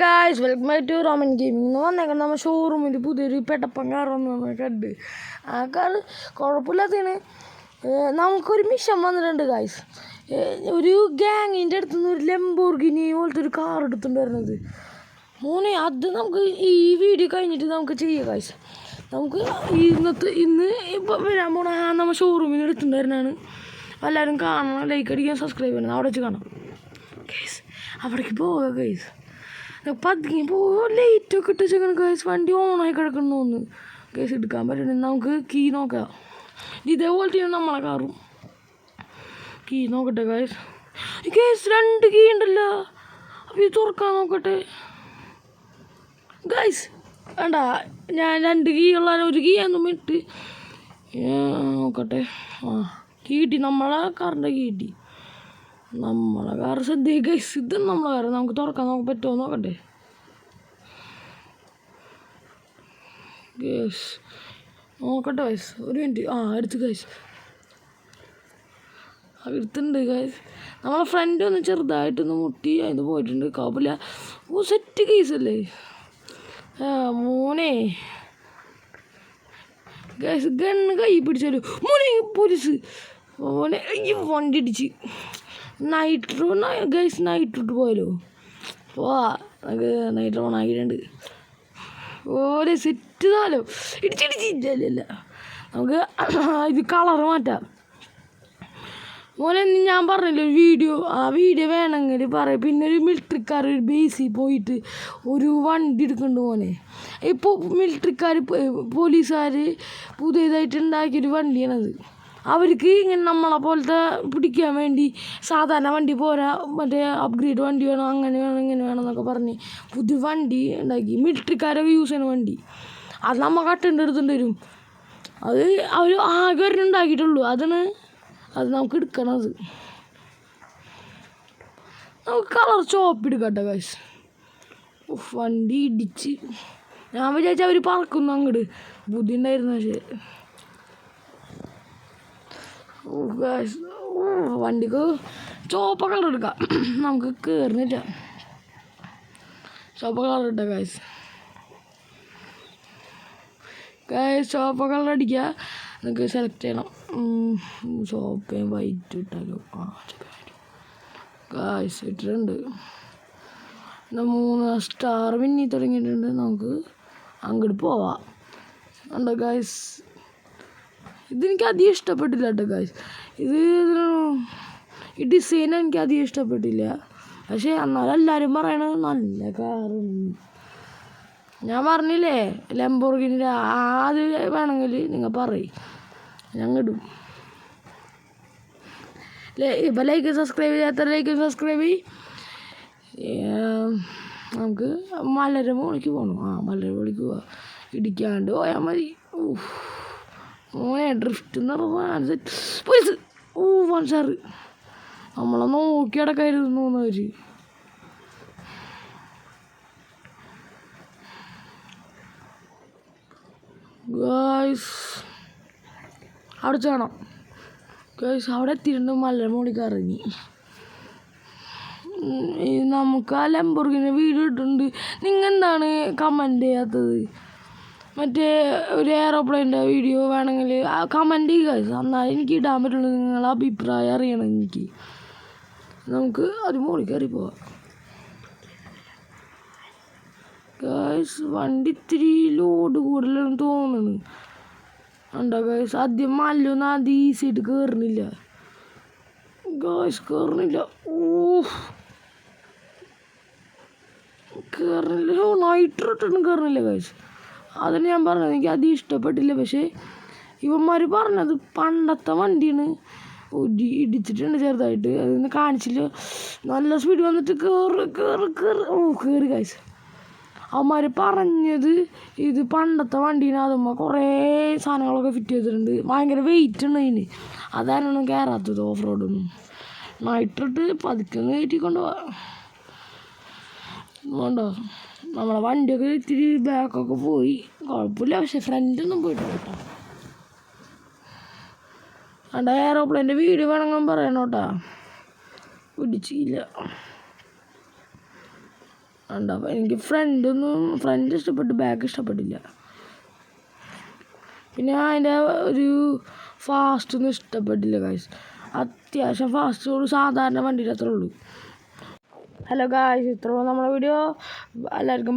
Guys welcome back to Roman gaming എന്ന് വന്നേക്കാം. നമ്മൾ ഷോറൂമിൽ പുതിയൊരു പെട്ടപ്പം കാറൊന്ന് നമ്മൾ കണ്ട് ആ കാറ് കുഴപ്പമില്ലാത്തതാണ്. നമുക്കൊരു മിഷൻ വന്നിട്ടുണ്ട് ഗായ്സ്. ഒരു ഗ്യാങ്ങിൻ്റെ അടുത്ത് നിന്ന് ഒരു ലംബോർഗിനി പോലത്തെ ഒരു കാർ എടുത്തുകൊണ്ട് വരുന്നത് മോനെ. അത് നമുക്ക് ഈ വീഡിയോ കഴിഞ്ഞിട്ട് നമുക്ക് ചെയ്യാം ഗായ്സ്. നമുക്ക് ഇന്ന് ഇപ്പം വരാൻ പോണ നമ്മൾ ഷോറൂമിൽ നിന്ന് എടുത്തുകൊണ്ട് വരുന്നതാണ്. എല്ലാവരും കാണണം, ലൈക്ക് അടിക്കാൻ, സബ്സ്ക്രൈബ് ചെയ്യണം. അവിടെ വെച്ച് കാണാം ഗൈസ്. അവിടേക്ക് പോവുക ഗൈസ്. പതുങ്ങി പോവുക. ലൈറ്റൊക്കെ ഇട്ട് വെച്ചേക്കണം ഗൈസ്. വണ്ടി ഓണായി കിടക്കണം ഒന്ന് ഗൈസ്. എടുക്കാൻ പറ്റണേ. നമുക്ക് കീ നോക്കാം. ഇതേപോലത്തെ നമ്മളെ കാറും. കീ നോക്കട്ടെ ഗൈസ്. ഗൈസ് 2 കീ ഉണ്ടല്ലോ. അപ്പോൾ ഇത് തുറക്കാൻ നോക്കട്ടെ ഗൈസ്. വേണ്ട, ഞാൻ 2 കീ ഉള്ള ഒരു കീ ഒന്നും ഇട്ട് നോക്കട്ടെ. കീ കിട്ടി. നമ്മളെ കാറിൻ്റെ കീ കിട്ടി. നമ്മളെ കാർ ശ്രദ്ധ ഗൈസ്. ഇത് നമ്മളെ കാർ. നമുക്ക് തുറക്കാൻ പറ്റുമോ നോക്കട്ടെ ഗൈസ്. നോക്കട്ടെ ഗൈസ്. ഒരു മിനിറ്റ്. എടുത്ത് ഗൈസ്. എടുത്തുണ്ട് ഗൈസ്. നമ്മളെ ഫ്രണ്ട് ഒന്ന് ചെറുതായിട്ടൊന്ന് മുട്ടി അതിന് പോയിട്ടുണ്ട്. കുഴപ്പമില്ല. സെറ്റ് കേസല്ലേ മോനെ. ഗൈസ് ഗണ്ണ് കൈ പിടിച്ചാലോ മോനെ. പോലീസ് മോനെ. വണ്ടി ഇടിച്ച് നൈറ്റ് ഗൈസ്. നൈറ്റ് ഇട്ട് പോയാലോ. നമുക്ക് നൈറ്റ് ഓൺ ആക്കിയിട്ടുണ്ട്. ഓരോ സെറ്റ് താലോ. ഇടിച്ചില്ല. നമുക്ക് ഇത് കളറ് മാറ്റാം മോനെ. ഞാൻ പറഞ്ഞില്ലേ ഒരു വീഡിയോ. ആ വീഡിയോ വേണമെങ്കിൽ പറയാം. പിന്നെ ഒരു മിലിറ്ററിക്കാർ ഒരു ബേസിൽ പോയിട്ട് ഒരു വണ്ടി എടുക്കുന്നുണ്ട് മോനെ. ഇപ്പോൾ മിലിറ്ററിക്കാർ പോലീസുകാർ പുതിയതായിട്ട് ഉണ്ടാക്കിയൊരു വണ്ടിയാണത്. അവർക്ക് ഇങ്ങനെ നമ്മളെ പോലത്തെ പിടിക്കാൻ വേണ്ടി സാധാരണ വണ്ടി പോരാ, മറ്റേ അപ്ഗ്രേഡ് വണ്ടി വേണം, അങ്ങനെ വേണം ഇങ്ങനെ വേണം എന്നൊക്കെ പറഞ്ഞ് പുതിയ വണ്ടി ഉണ്ടാക്കി. മിലിറ്ററിക്കാരൊക്കെ യൂസ് ചെയ്യുന്ന വണ്ടി. അത് നമ്മൾ കട്ടെടുത്തിട്ട് വരും. അത് അവർ ആകെ ഒരെണ്ണം ഉണ്ടാക്കിയിട്ടുള്ളൂ. അത് നമുക്ക് എടുക്കണത്. നമുക്ക് കളർ ചോപ്പ് എടുക്കട്ടെ ഗൈസ്. വണ്ടി ഇടിച്ച് ഞാൻ വിചാരിച്ചാൽ അവർ പറക്കുന്നു അങ്ങോട്ട്. ബുദ്ധി ഉണ്ടായിരുന്നു. പക്ഷേ ഗൈസ് വണ്ടിക്ക് ചോപ്പ കളർ എടുക്കാം. നമുക്ക് കയറുന്നില്ല. ചോപ്പ കളർ ഇട്ട ഗൈസ്. ചോപ്പ കളർ അടിക്കുക. നമുക്ക് സെലക്ട് ചെയ്യണം. ചോപ്പയും വൈറ്റ് ഇട്ടാലോ. ഗൈസ് ഇട്ടിട്ടുണ്ട്. 3 സ്റ്റാർ മിന്നി തുടങ്ങിയിട്ടുണ്ട്. നമുക്ക് അങ്ങോട്ട് പോവാം. ഉണ്ടോ ഗൈസ്. ഇതെനിക്ക് അധികം ഇഷ്ടപ്പെട്ടില്ല കേട്ടോ ഗൈസ്. ഈ ഡിസൈൻ എനിക്ക് അധികം ഇഷ്ടപ്പെട്ടില്ല. പക്ഷേ എന്നാലും എല്ലാവരും പറയണത് നല്ല കാറുണ്ട്. ഞാൻ പറഞ്ഞില്ലേ ലംബോർഗിനിയുടെ അത് വേണമെങ്കിൽ നിങ്ങൾ പറയും, ഞങ്ങൾ ഇടും. ഇപ്പം ലൈക്ക് സബ്സ്ക്രൈബ് ചെയ്യാത്ത ലൈക്ക് സബ്സ്ക്രൈബ് ചെയ്യും. നമുക്ക് മലര മോളിക്ക് പോകണം. മലര മോളിക്ക് പോവാം. ഇടിക്കാണ്ട് പോയാൽ മതി. മോനെ ഡ്രിഫ്റ്റ് എന്ന് പറഞ്ഞാൽ പോലീസ്. വൺസാറ് നമ്മളെ നോക്കി അടക്കായിരുന്നു തോന്നവർ. ഗൈസ് അവിടെ ചെയ്യണം ഗൈസ്. അവിടെ എത്തിയിട്ടുണ്ട്. മലര മോളിക്ക് ഇറങ്ങി. നമുക്ക് ആ ലംബോർഗിനി വീഡിയോ ഇട്ടിട്ടുണ്ട്. നിങ്ങൾ എന്താണ് കമൻറ്റ് ചെയ്യാത്തത്? മറ്റേ ഒരു എയറോപ്ലെയിൻ്റെ വീഡിയോ വേണമെങ്കിൽ കമൻറ്റ് ചെയ്യുക ഗൈസ്. എന്നാൽ എനിക്ക് ഇടാൻ പറ്റുള്ളൂ. നിങ്ങളെ അഭിപ്രായം അറിയണം എനിക്ക്. നമുക്ക് അത് മോളിൽ കയറി പോവാം ഗൈസ്. വണ്ടി ഇത്തിരി ലോഡ് കൂടുതലെന്ന് തോന്നുന്നു. ഉണ്ടോ ഗൈസ്. ആദ്യം മല്ലൊന്നും ആദ്യം ഈസിയായിട്ട് കയറുന്നില്ല ഗൈസ്. കയറുന്നില്ല. നൈട്രൊട്ടൊന്നും കയറുന്നില്ല ഗൈസ്. അതിന് ഞാൻ പറഞ്ഞത് എനിക്ക് അധികം ഇഷ്ടപ്പെട്ടില്ല. പക്ഷേ ഇവന്മാർ പറഞ്ഞത് പണ്ടത്തെ വണ്ടിയാണ്. ഇടിച്ചിട്ടുണ്ട് ചെറുതായിട്ട്. അതൊന്നും കാണിച്ചില്ല. നല്ല സ്പീഡ് വന്നിട്ട് കയറി ഗൈസ്. അവന്മാർ പറഞ്ഞത് ഇത് പണ്ടത്തെ വണ്ടീനെ. അതുമ്പോൾ കുറേ സാധനങ്ങളൊക്കെ ഫിറ്റ് ചെയ്തിട്ടുണ്ട്. ഭയങ്കര വെയിറ്റ് ഉണ്ട് അതിന്. അതായിരുന്നു കയറാത്തത് ഓഫ് റോഡൊന്നും. നൈട്രിട്ട് പതുക്കെ കയറ്റിക്കൊണ്ട് പോവാം. അതുകൊണ്ടോ നമ്മളെ വണ്ടിയൊക്കെ ഇത്തിരി ബാക്കൊക്കെ പോയി. കുഴപ്പമില്ല. പക്ഷെ ഫ്രണ്ടൊന്നും പോയിട്ടില്ല കേട്ടോ. എയറോപ്ലെയിൻ്റെ വീഡിയോ വേണമെങ്കിൽ പറയണം കേട്ടോ. പിടിച്ചില്ല. ഉണ്ടാവും. എനിക്ക് ഫ്രണ്ട് ഇഷ്ടപ്പെട്ടു, ബാക്ക് ഇഷ്ടപ്പെട്ടില്ല. പിന്നെ അതിൻ്റെ ഒരു ഫാസ്റ്റൊന്നും ഇഷ്ടപ്പെട്ടില്ല ഗായ്സ്. അത്യാവശ്യം ഫാസ്റ്റ് ഒരു സാധാരണ വണ്ടിയുടെ അത്രേ ഉള്ളൂ. ഹലോ ഗായ്സ്, ഇത്രയും നമ്മുടെ വീഡിയോ. എല്ലാവർക്കും